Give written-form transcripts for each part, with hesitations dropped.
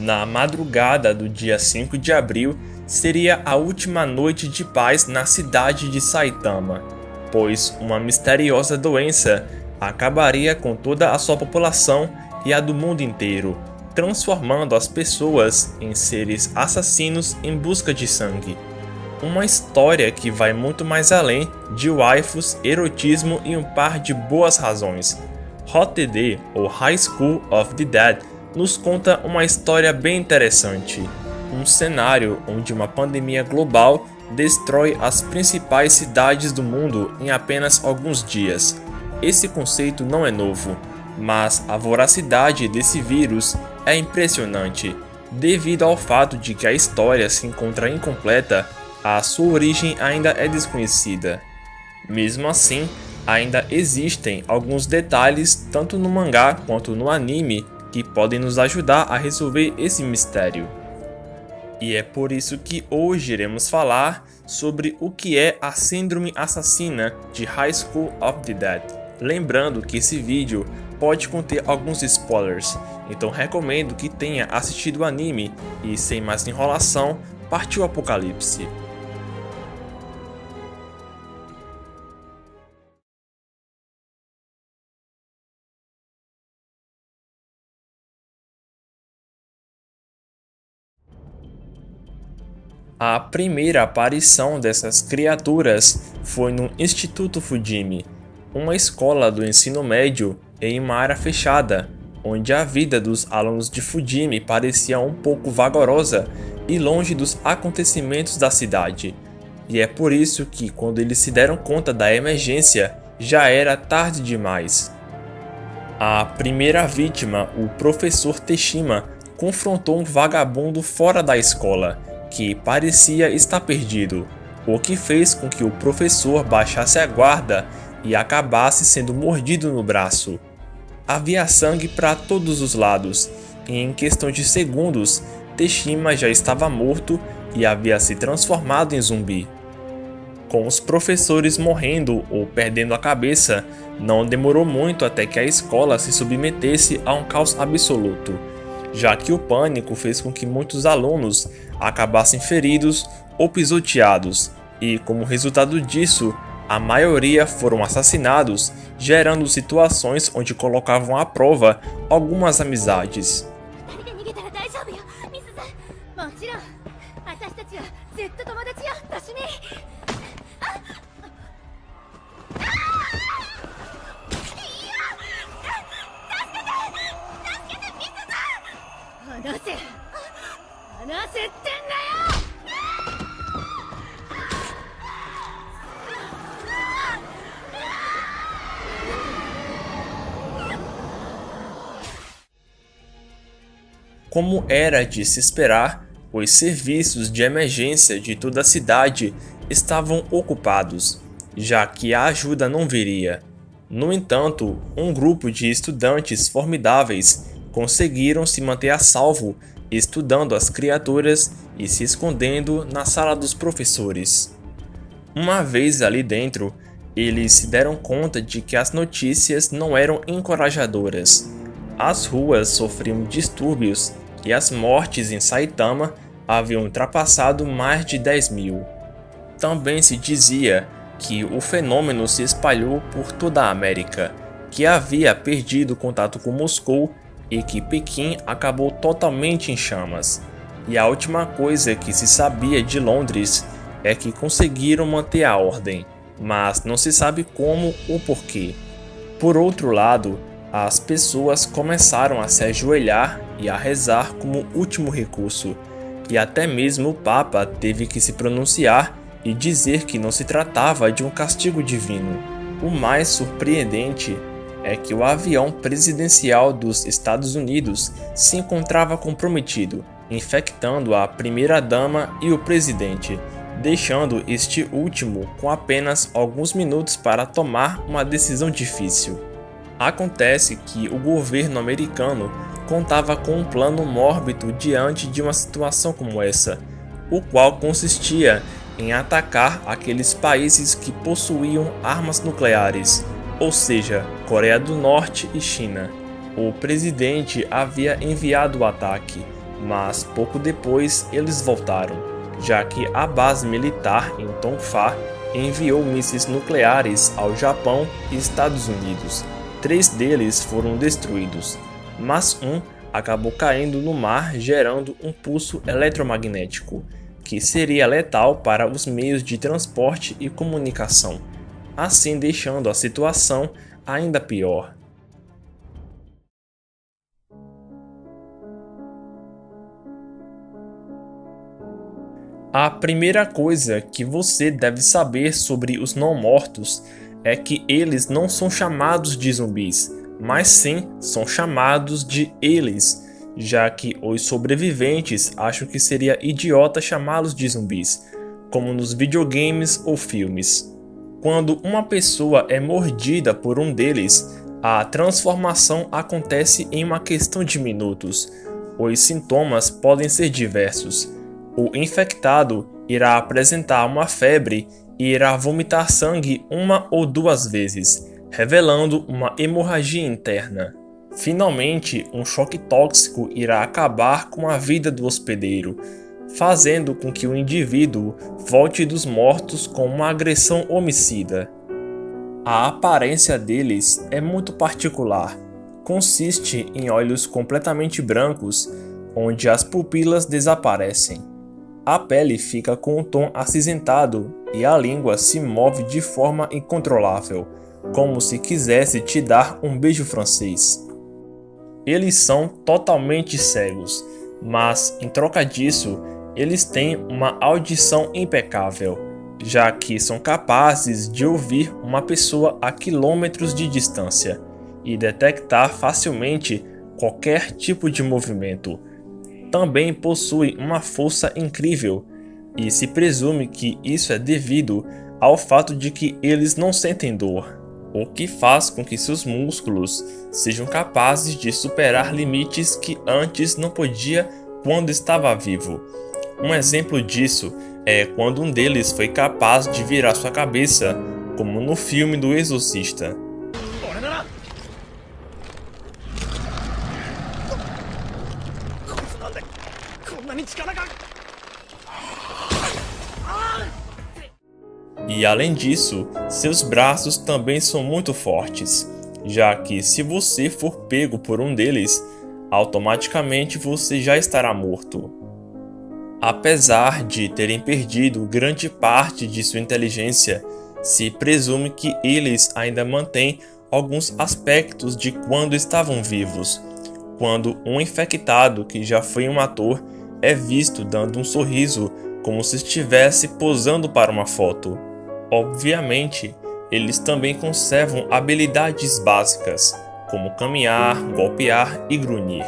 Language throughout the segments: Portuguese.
Na madrugada do dia 5 de abril, seria a última noite de paz na cidade de Saitama, pois uma misteriosa doença acabaria com toda a sua população e a do mundo inteiro, transformando as pessoas em seres assassinos em busca de sangue. Uma história que vai muito mais além de waifus, erotismo e um par de boas razões. HOTD, ou High School of the Dead, nos conta uma história bem interessante. Um cenário onde uma pandemia global destrói as principais cidades do mundo em apenas alguns dias. Esse conceito não é novo, mas a voracidade desse vírus é impressionante, devido ao fato de que a história se encontra incompleta, a sua origem ainda é desconhecida. Mesmo assim, ainda existem alguns detalhes tanto no mangá quanto no anime que podem nos ajudar a resolver esse mistério. E é por isso que hoje iremos falar sobre o que é a Síndrome Assassina de High School of the Dead. Lembrando que esse vídeo pode conter alguns spoilers, então recomendo que tenha assistido o anime e, sem mais enrolação, partiu o apocalipse. A primeira aparição dessas criaturas foi no Instituto Fujimi, uma escola do ensino médio em uma área fechada, onde a vida dos alunos de Fujimi parecia um pouco vagarosa e longe dos acontecimentos da cidade. E é por isso que, quando eles se deram conta da emergência, já era tarde demais. A primeira vítima, o professor Teshima, confrontou um vagabundo fora da escola, que parecia estar perdido, o que fez com que o professor baixasse a guarda e acabasse sendo mordido no braço. Havia sangue para todos os lados, e em questão de segundos, Teshima já estava morto e havia se transformado em zumbi. Com os professores morrendo ou perdendo a cabeça, não demorou muito até que a escola se submetesse a um caos absoluto, já que o pânico fez com que muitos alunos acabassem feridos ou pisoteados, e como resultado disso, a maioria foram assassinados, gerando situações onde colocavam à prova algumas amizades. Como era de se esperar, os serviços de emergência de toda a cidade estavam ocupados, já que a ajuda não viria. No entanto, um grupo de estudantes formidáveis conseguiram se manter a salvo, estudando as criaturas e se escondendo na sala dos professores. Uma vez ali dentro, eles se deram conta de que as notícias não eram encorajadoras. As ruas sofriam distúrbios e as mortes em Saitama haviam ultrapassado mais de 10.000. Também se dizia que o fenômeno se espalhou por toda a América, que havia perdido contato com Moscou e que Pequim acabou totalmente em chamas. E a última coisa que se sabia de Londres é que conseguiram manter a ordem, mas não se sabe como ou porquê. Por outro lado, as pessoas começaram a se ajoelhar e a rezar como último recurso, e até mesmo o Papa teve que se pronunciar e dizer que não se tratava de um castigo divino. O mais surpreendente é que o avião presidencial dos Estados Unidos se encontrava comprometido, infectando a primeira-dama e o presidente, deixando este último com apenas alguns minutos para tomar uma decisão difícil. Acontece que o governo americano contava com um plano mórbido diante de uma situação como essa, o qual consistia em atacar aqueles países que possuíam armas nucleares, ou seja, Coreia do Norte e China. O presidente havia enviado o ataque, mas pouco depois eles voltaram, já que a base militar em Tongfa enviou mísseis nucleares ao Japão e Estados Unidos. 3 deles foram destruídos, mas um acabou caindo no mar, gerando um pulso eletromagnético, que seria letal para os meios de transporte e comunicação, assim deixando a situação ainda pior. A primeira coisa que você deve saber sobre os não-mortos é que eles não são chamados de zumbis, mas sim são chamados de eles, já que os sobreviventes acham que seria idiota chamá-los de zumbis, como nos videogames ou filmes. Quando uma pessoa é mordida por um deles, a transformação acontece em uma questão de minutos. Os sintomas podem ser diversos. O infectado irá apresentar uma febre e irá vomitar sangue 1 ou 2 vezes, revelando uma hemorragia interna. Finalmente, um choque tóxico irá acabar com a vida do hospedeiro, fazendo com que o indivíduo volte dos mortos com uma agressão homicida. A aparência deles é muito particular. Consiste em olhos completamente brancos, onde as pupilas desaparecem. A pele fica com um tom acinzentado e a língua se move de forma incontrolável, como se quisesse te dar um beijo francês. Eles são totalmente cegos, mas em troca disso, eles têm uma audição impecável, já que são capazes de ouvir uma pessoa a quilômetros de distância e detectar facilmente qualquer tipo de movimento. Também possuem uma força incrível, e se presume que isso é devido ao fato de que eles não sentem dor, o que faz com que seus músculos sejam capazes de superar limites que antes não podia quando estava vivo. Um exemplo disso é quando um deles foi capaz de virar sua cabeça, como no filme do Exorcista. E além disso, seus braços também são muito fortes, já que se você for pego por um deles, automaticamente você já estará morto. Apesar de terem perdido grande parte de sua inteligência, se presume que eles ainda mantêm alguns aspectos de quando estavam vivos. Quando um infectado que já foi um ator é visto dando um sorriso como se estivesse posando para uma foto. Obviamente, eles também conservam habilidades básicas, como caminhar, golpear e grunhir,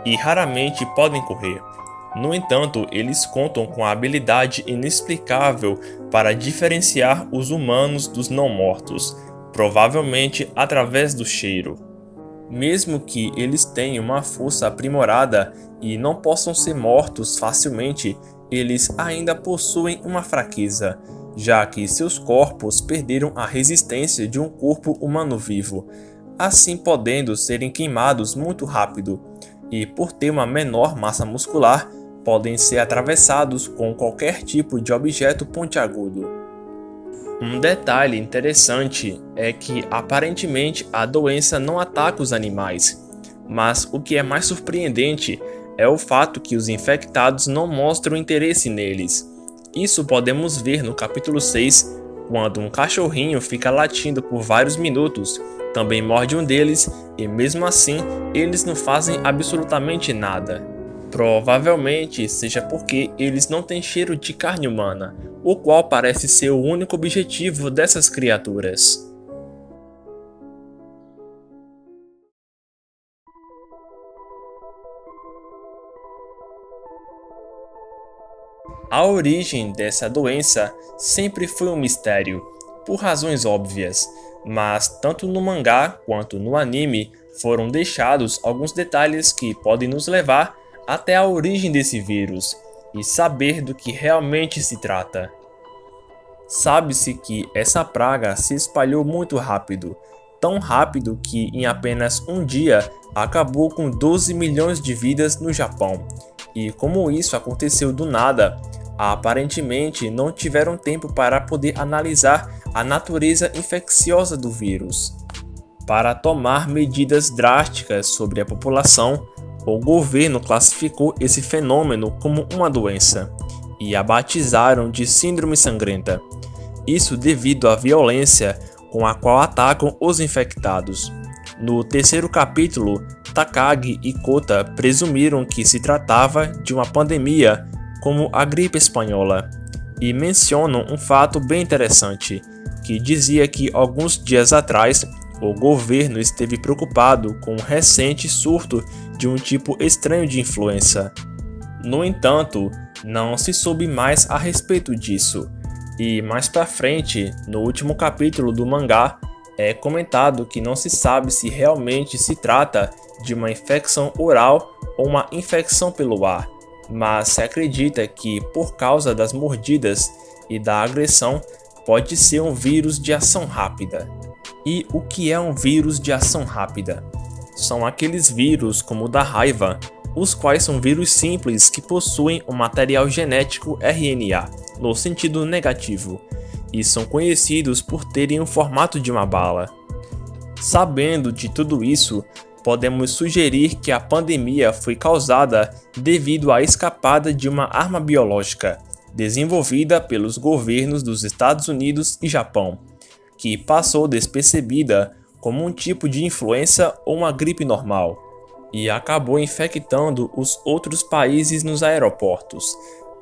e raramente podem correr. No entanto, eles contam com a habilidade inexplicável para diferenciar os humanos dos não-mortos, provavelmente através do cheiro. Mesmo que eles tenham uma força aprimorada e não possam ser mortos facilmente, eles ainda possuem uma fraqueza, já que seus corpos perderam a resistência de um corpo humano vivo, assim podendo serem queimados muito rápido, e por ter uma menor massa muscular, podem ser atravessados com qualquer tipo de objeto pontiagudo. Um detalhe interessante é que aparentemente a doença não ataca os animais, mas o que é mais surpreendente é o fato que os infectados não mostram interesse neles. Isso podemos ver no capítulo 6, quando um cachorrinho fica latindo por vários minutos, também morde um deles e mesmo assim eles não fazem absolutamente nada. Provavelmente seja porque eles não têm cheiro de carne humana, o qual parece ser o único objetivo dessas criaturas. A origem dessa doença sempre foi um mistério, por razões óbvias, mas tanto no mangá quanto no anime foram deixados alguns detalhes que podem nos levar até a origem desse vírus e saber do que realmente se trata. Sabe-se que essa praga se espalhou muito rápido tão rápido que em apenas um dia acabou com 12 milhões de vidas no Japão. E como isso aconteceu do nada, aparentemente não tiveram tempo para poder analisar a natureza infecciosa do vírus. Para tomar medidas drásticas sobre a população, o governo classificou esse fenômeno como uma doença e a batizaram de Síndrome Sangrenta. Isso devido à violência com a qual atacam os infectados. No terceiro capítulo, Takagi e Kota presumiram que se tratava de uma pandemia como a gripe espanhola e mencionam um fato bem interessante, que dizia que alguns dias atrás o governo esteve preocupado com um recente surto de um tipo estranho de influenza. No entanto, não se soube mais a respeito disso, e mais pra frente, no último capítulo do mangá, é comentado que não se sabe se realmente se trata de uma infecção oral ou uma infecção pelo ar, mas se acredita que, por causa das mordidas e da agressão, pode ser um vírus de ação rápida. E o que é um vírus de ação rápida? São aqueles vírus como o da raiva, os quais são vírus simples que possuem um material genético RNA, no sentido negativo, e são conhecidos por terem o formato de uma bala. Sabendo de tudo isso, podemos sugerir que a pandemia foi causada devido à escapada de uma arma biológica, desenvolvida pelos governos dos Estados Unidos e Japão, que passou despercebida como um tipo de influenza ou uma gripe normal, e acabou infectando os outros países nos aeroportos.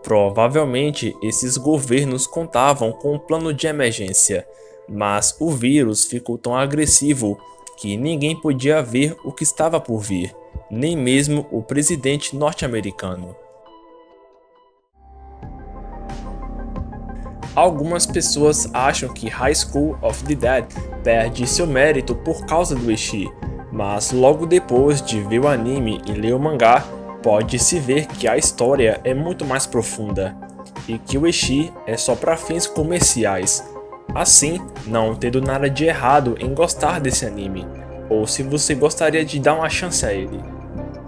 Provavelmente esses governos contavam com um plano de emergência, mas o vírus ficou tão agressivo que ninguém podia ver o que estava por vir, nem mesmo o presidente norte-americano. Algumas pessoas acham que High School of the Dead perde seu mérito por causa do ecchi, mas logo depois de ver o anime e ler o mangá, pode-se ver que a história é muito mais profunda, e que o ecchi é só para fins comerciais. Assim, não tendo nada de errado em gostar desse anime, ou se você gostaria de dar uma chance a ele.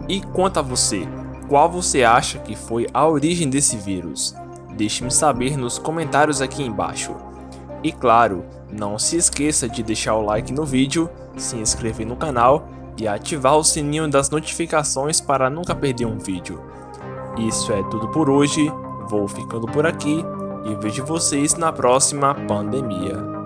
E quanto a você, qual você acha que foi a origem desse vírus? Deixe-me saber nos comentários aqui embaixo. E claro, não se esqueça de deixar o like no vídeo, se inscrever no canal e ativar o sininho das notificações para nunca perder um vídeo. Isso é tudo por hoje, vou ficando por aqui e vejo vocês na próxima pandemia.